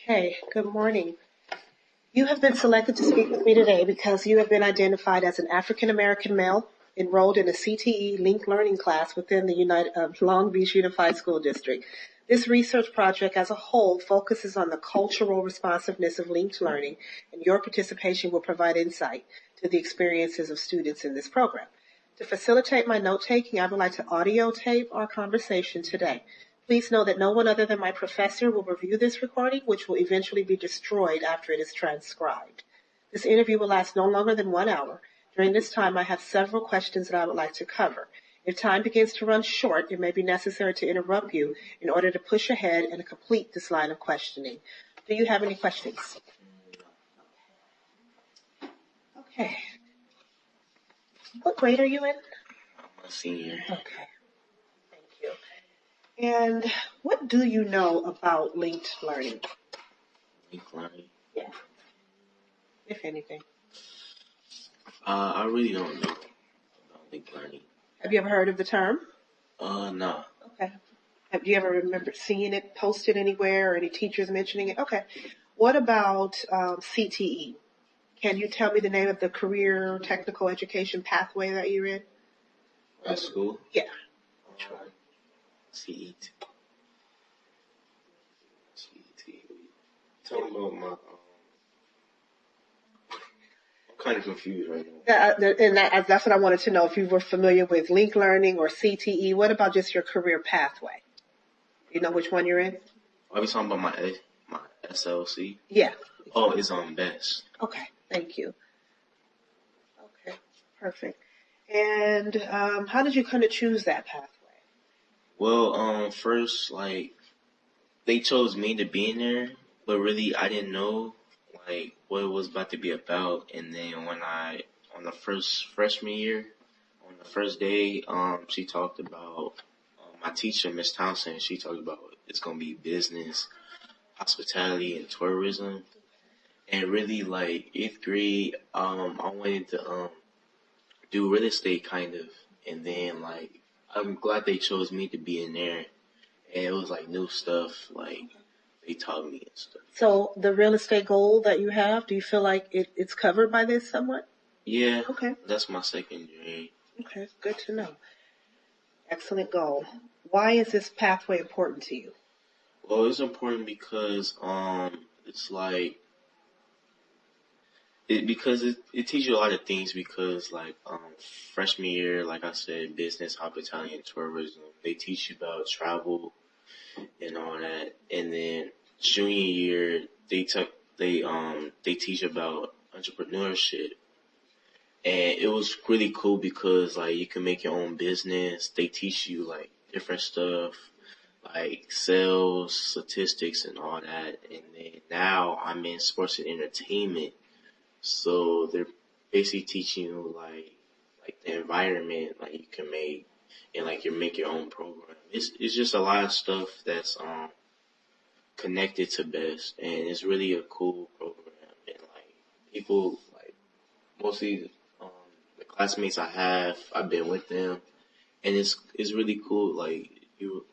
Okay, good morning. You have been selected to speak with me today because you have been identified as an African American male enrolled in a CTE linked learning class within the Long Beach Unified School District. This research project as a whole focuses on the cultural responsiveness of linked learning, and your participation will provide insight to the experiences of students in this program. To facilitate my note taking, I would like to audio tape our conversation today. Please know that no one other than my professor will review this recording, which will eventually be destroyed after it is transcribed. This interview will last no longer than 1 hour. During this time, I have several questions that I would like to cover. If time begins to run short, it may be necessary to interrupt you in order to push ahead and complete this line of questioning. Do you have any questions? Okay. What grade are you in? I'm a senior. Okay. Thank you. And what do you know about linked learning? Linked learning? Yeah. If anything. I really don't know about linked learning. Have you ever heard of the term? No. Okay. Have you ever remembered seeing it posted anywhere or any teachers mentioning it? Okay. What about CTE? Can you tell me the name of the career technical education pathway that you're in? At school? Yeah. Which one? CET. CET. Tell me about my. I'm kind of confused right now. And that's what I wanted to know, if you were familiar with linked learning or CTE. What about just your career pathway? You know which one you're in? Are we talking about my SLC? Yeah. Oh, it's on BEST. Okay. Thank you. Okay. Perfect. And how did you kind of choose that pathway? Well, first, they chose me to be in there, but really I didn't know, what it was about to be about. And then on the first freshman year, on the first day, she talked about, my teacher, Miss Townsend, she talked about it's going to be business, hospitality, and tourism. And really, 8th grade, I wanted to, do real estate kind of. And then, I'm glad they chose me to be in there. And it was new stuff, they taught me and stuff. So the real estate goal that you have, do you feel like it's covered by this somewhat? Yeah. Okay. That's my second dream. Okay, good to know. Excellent goal. Why is this pathway important to you? Well, it's important because it's it teaches you a lot of things because freshman year, like I said, business, hospitality, and tourism. They teach you about travel and all that. And then junior year, they teach about entrepreneurship. And it was really cool because you can make your own business. They teach you different stuff, like sales, statistics, and all that. And then now I'm in sports and entertainment. So they're basically teaching you the environment you can make, and you make your own program. It's just a lot of stuff that's connected to BEST, and it's really a cool program. And people mostly the classmates I've been with them, and it's really cool. You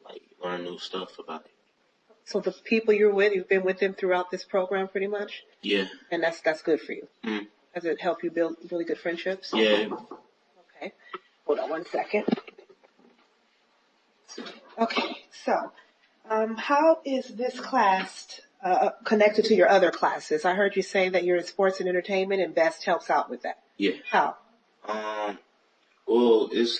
learn new stuff about it. So the people you're with, you've been with them throughout this program pretty much? Yeah. And that's good for you? Mm. Does it help you build really good friendships? Yeah. Okay. Hold on one second. Okay, so how is this class connected to your other classes? I heard you say that you're in sports and entertainment and BEST helps out with that. Yeah. How? Well, it's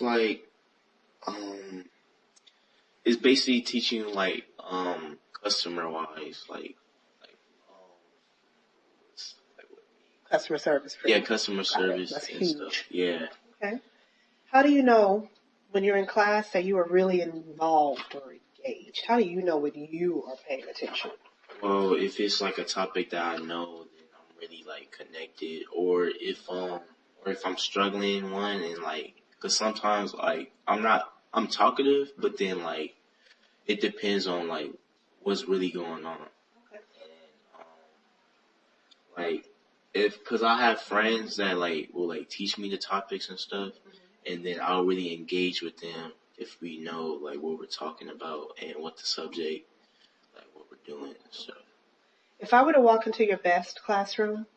it's basically teaching you customer wise, Customer service. Yeah, customer service That's and huge. stuff. Yeah. Okay. How do you know when you're in class that you are really involved or engaged? How do you know when you are paying attention? Well, if it's a topic that I know, then I'm really connected. Or if I'm struggling in one and cause sometimes I'm talkative, but then it depends on what's really going on. Okay. And cause I have friends that will teach me the topics and stuff, and then I'll really engage with them if we know what we're talking about and what the subject, what we're doing and stuff. If I were to walk into your best classroom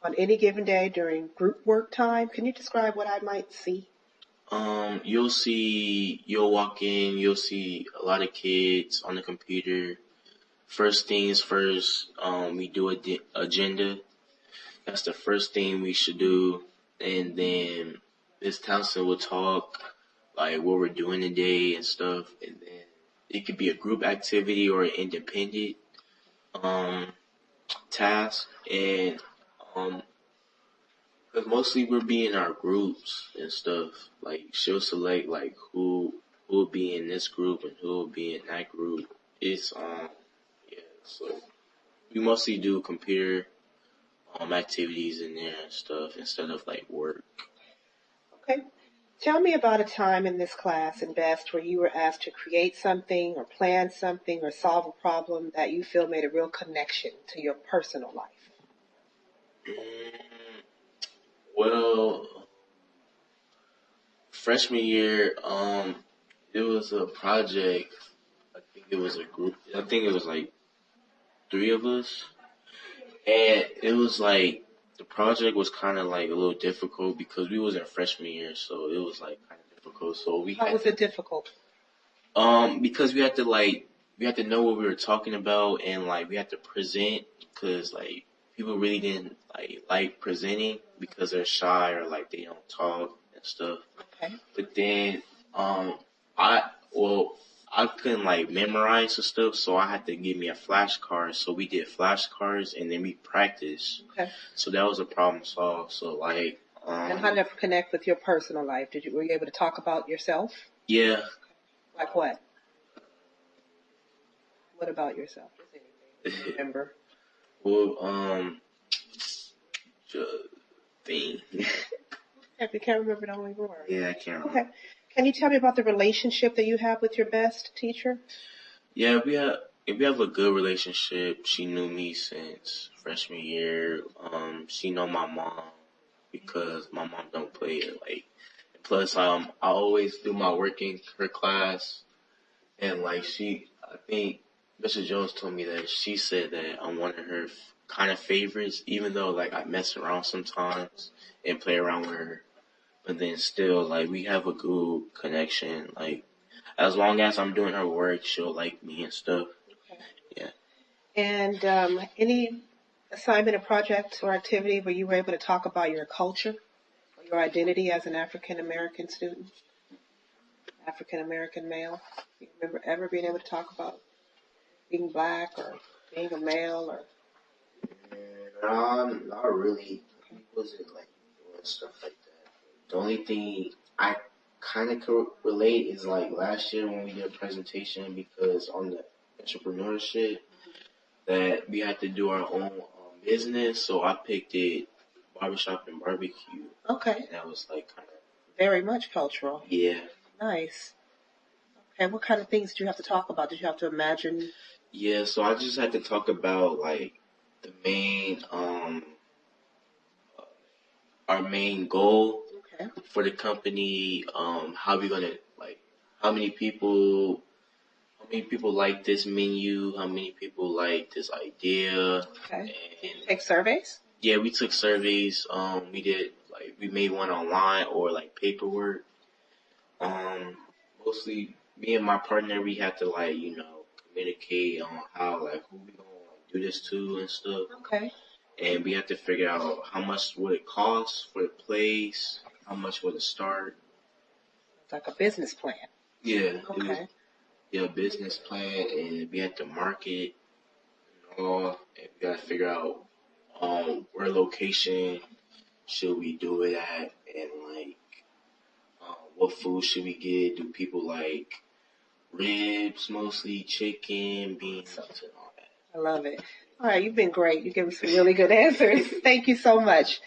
on any given day during group work time, can you describe what I might see? You'll walk in, you'll see a lot of kids on the computer. First things first, we do a agenda. That's the first thing we should do. And then Miss Townsend will talk, like what we're doing today and stuff. And then it could be a group activity or an independent, um, task. And, cause mostly we're being our groups and stuff. Like she'll select like who will be in this group and who will be in that group. It's, yeah, so we mostly do computer activities in there and stuff instead of like work. Okay. Tell me about a time in this class in Best where you were asked to create something or plan something or solve a problem that you feel made a real connection to your personal life. Mm, well, freshman year, it was a project. I think it was a group. I think it was like three of us, and it was like the project was kind of like a little difficult because we was in freshman year, so it was like kind of difficult. So we How had was it difficult? because we had to know what we were talking about and like we had to present because like people really didn't like presenting because they're shy or like they don't talk and stuff. Okay. But then I well I couldn't like memorize the stuff, so I had to give me a flashcard. So we did flashcards and then we practiced. Okay. So that was a problem solved. So like And how did that connect with your personal life? Were you able to talk about yourself? yeah. Like what? What about yourself? Just anything. Do you remember? Well thing. If you can't remember, don't even worry. Yeah, I can't remember. Okay. Can you tell me about the relationship that you have with your best teacher? Yeah, we have a good relationship. She knew me since freshman year. She know my mom because my mom don't play it. Like, plus, I always do my work in her class, and like I think Mr. Jones told me that she said that I'm one of her kind of favorites, even though like I mess around sometimes and play around with her, but then still like we have a good connection. Like, as long as I'm doing her work, she'll like me and stuff. Okay. Yeah. And any assignment or project or activity where you were able to talk about your culture or your identity as an African American student, African American male? Do you remember ever being able to talk about being black or being a male or? Not really. He wasn't like doing stuff like that. The only thing I kind of could relate is like last year when we did a presentation because on the entrepreneurship that we had to do our own business, so I picked it barbershop and barbecue. Okay. And that was like kind of very much cultural. Yeah. Nice. Okay, what kind of things did you have to talk about? Did you have to imagine? Yeah, so I just had to talk about like the main our main goal for the company, how we gonna like how many people like this menu, how many people like this idea. Okay. Did you take surveys? Yeah, we took surveys. We made one online or like paperwork. Mostly me and my partner, we had to like, communicate on how like who we gonna like, do this to and stuff. Okay. And we had to figure out how much would it cost for the place, how much would it start. It's like a business plan. Yeah. Okay. A business plan, and we had to market and all, and we got to figure out where location should we do it at, and like what food should we get? Do people like ribs mostly, chicken, beans, and all that? I love it. All right, you've been great. You gave me some really good answers. Thank you so much.